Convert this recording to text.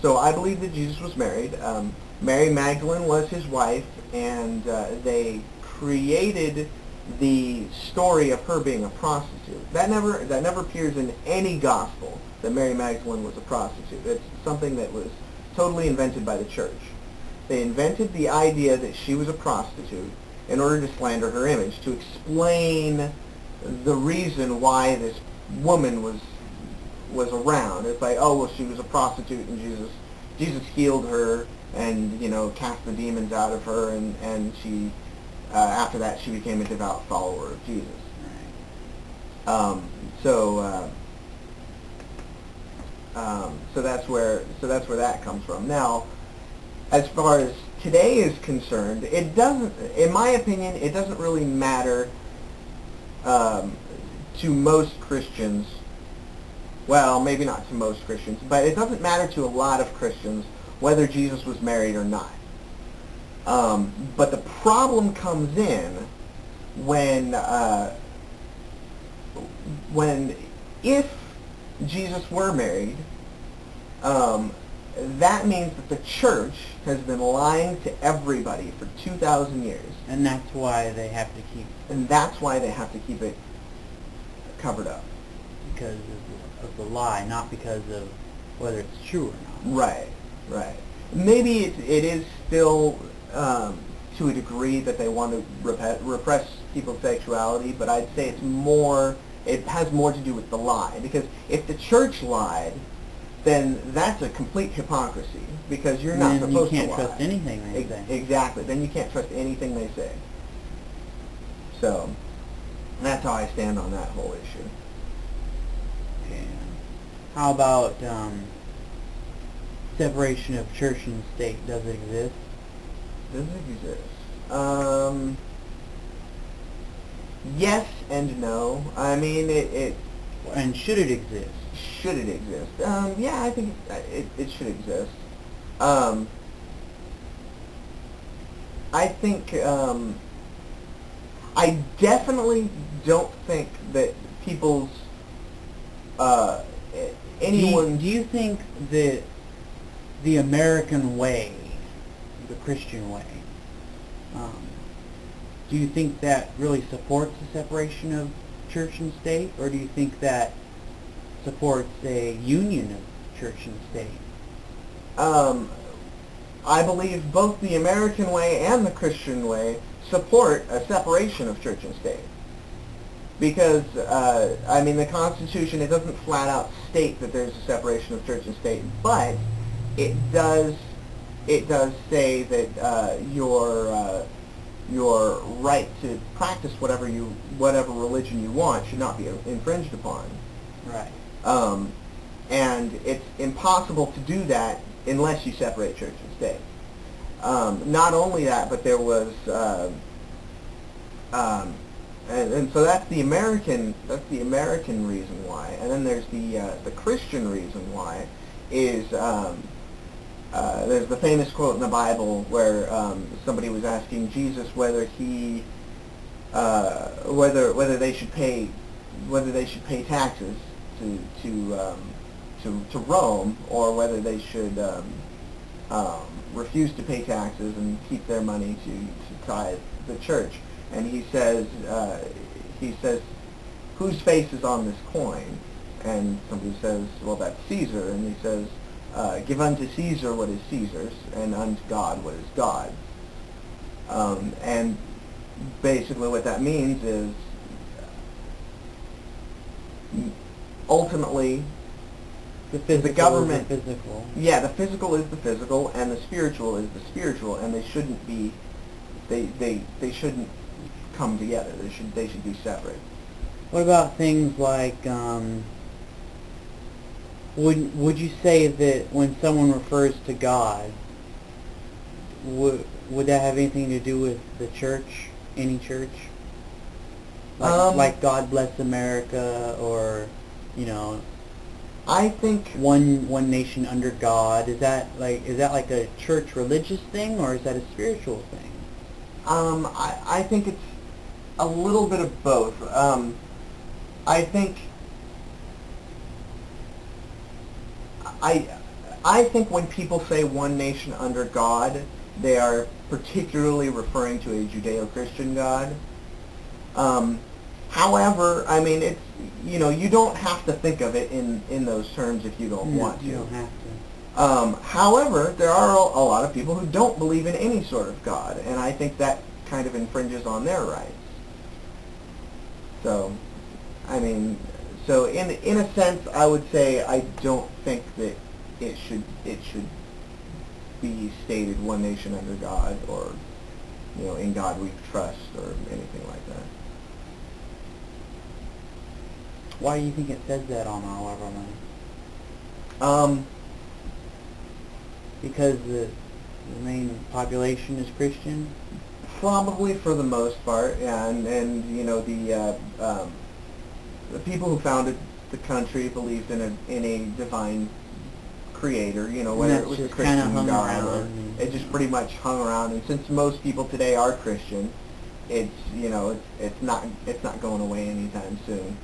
So I believe that Jesus was married. Mary Magdalene was his wife, and they created the story of her being a prostitute. That never appears in any gospel that Mary Magdalene was a prostitute. It's something that was totally invented by the church. They invented the idea that she was a prostitute in order to slander her image, to explain the reason why this woman was around. It's like, oh well, she was a prostitute, and Jesus healed her, and cast the demons out of her, and she after that she became a devout follower of Jesus. Um, so so that's where that comes from. Now, as far as today is concerned, it doesn't, in my opinion, it doesn't really matter to most Christians. Well, maybe not to most Christians, but it doesn't matter to a lot of Christians whether Jesus was married or not. But the problem comes in when if Jesus were married, that means that the church has been lying to everybody for 2,000 years. And that's why they have to keep... And that's why they have to keep it covered up. Because of the lie, not because of whether it's true or not. Right, right. Maybe it is still, to a degree, that they want to repress people's sexuality, but I'd say it has more to do with the lie. Because if the church lied, then that's a complete hypocrisy, because you're not supposed to lie. Then you can't trust anything they say. Exactly. Then you can't trust anything they say. So, that's how I stand on that whole issue. Okay. How about separation of church and state? Does it exist? Does it exist? Yes and no. I mean, it And should it exist? should it exist? Yeah, I think it should exist. I think, I definitely don't think that people's, anyone... Do you think that the American way, the Christian way, do you think that really supports the separation of church and state, or do you think that supports a union of church and state? I believe both the American way and the Christian way support a separation of church and state. Because, I mean, the Constitution, it doesn't flat out state that there's a separation of church and state, but it does say that your right to practice whatever religion you want should not be infringed upon. Right. And it's impossible to do that unless you separate church and state. Not only that, but there was, and so that's the American reason why. And then there's the Christian reason why is there's the famous quote in the Bible where somebody was asking Jesus whether he whether they should pay taxes to Rome, or whether they should refuse to pay taxes and keep their money to tithe the church. And he says, whose face is on this coin? And somebody says, well, that's Caesar. And he says, give unto Caesar what is Caesar's, and unto God what is God's. And basically what that means is, ultimately, the government, is the physical. Yeah, the physical is the physical, and the spiritual is the spiritual, and they shouldn't be, they shouldn't come together. They should be separate. What about things like, would you say that when someone refers to God, would that have anything to do with the church, any church? Like God Bless America, or, I think one nation under God. Is that like a church religious thing, or is that a spiritual thing? I think it's a little bit of both. I think I think when people say one nation under God, they are particularly referring to a Judeo-Christian God. However, I mean, it's, you know, you don't have to think of it in those terms if you don't want to. You don't have to. However, there are a lot of people who don't believe in any sort of God, and I think that kind of infringes on their rights. So, I mean, so in a sense, I would say I don't think that it should be stated one nation under God, or, you know, in God we trust, or anything like that. Why do you think it says that on our money? Because the main population is Christian? Probably for the most part, yeah, and you know, the people who founded the country believed in a divine creator, you know, whether it was a Christian God, or it just pretty much hung around. And since most people today are Christian, it's, you know, it's not going away anytime soon.